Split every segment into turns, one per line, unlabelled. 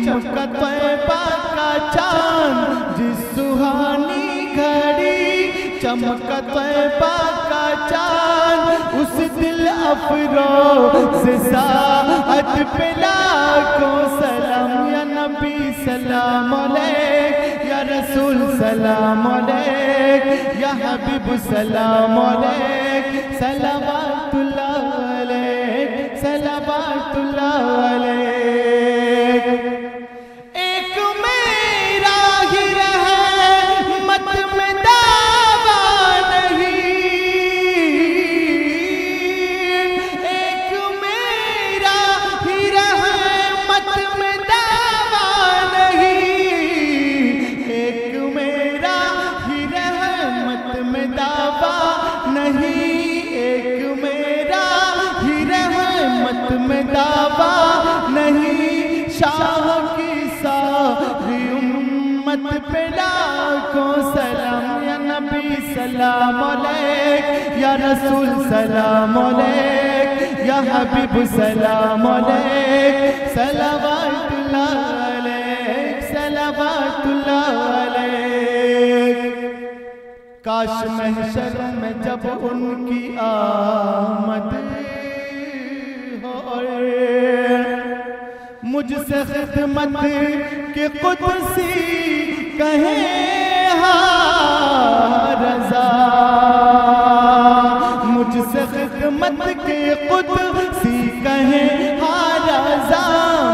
चमका तैयबा का चांद जिस सुहानी घड़ी, चमका तैयबा का चांद उस दिल अफरोज साअत पे लाखों सलाम। या नबी सलाम अलैक, या रसूल सलाम अलैक, या हबीब सलाम अलैक, सलावतुल्लाह अलैक, सलावतुल्लाह अलैक। एक मेरा ही रहमत में दावा नहीं, एक मेरा ही रहमत में दावा नहीं, एक मेरा ही रहमत में दावा नहीं, एक मेरा ही रहमत में दावा नहीं। शाह की सारी उम्मत पे लाखों सलाम। या नबी सलाम अलैक, या रसूल सलाम अलैक, या हबीब सलाम अलैक, सलावतुल्लाह अलैक, सलावतुल्लाह अलैक। काश महशर में जब उनकी आमद होए, मुझसे खिदमत के कुदसी कहे हाँ रज़ा, मुझसे खिदमत के कुदसी कहे हाँ रज़ा,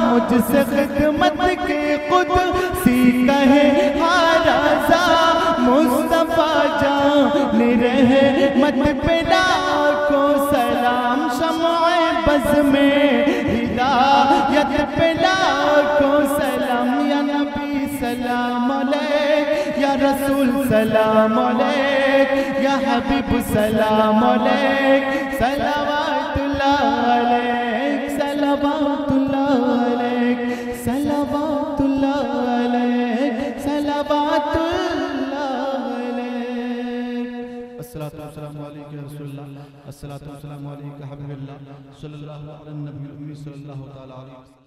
मुझसे खिदमत के कुदसी कहे हाँ रज़ा। मुस्तफा जान रहमत पे लाखों सलाम, शम्अ बज़ में हिदायत पे लाखों सलाम। या नबी सलाम अलैक, या रसूल सलाम अलैक, या हबीब सलाम अलैक, सलावतुल्लाह अलैक, सलावतुल्लाह अलैक, सलावतुल्लाह अलैक, सलावतुल्लाह अलैक। अस्सलातु वस्सलामु अलैका या रसूलल्लाह, अस्सलातु वस्सलामु अलैका हबीबल्लाह, सल्लल्लाहु अलैहि वसल्लम।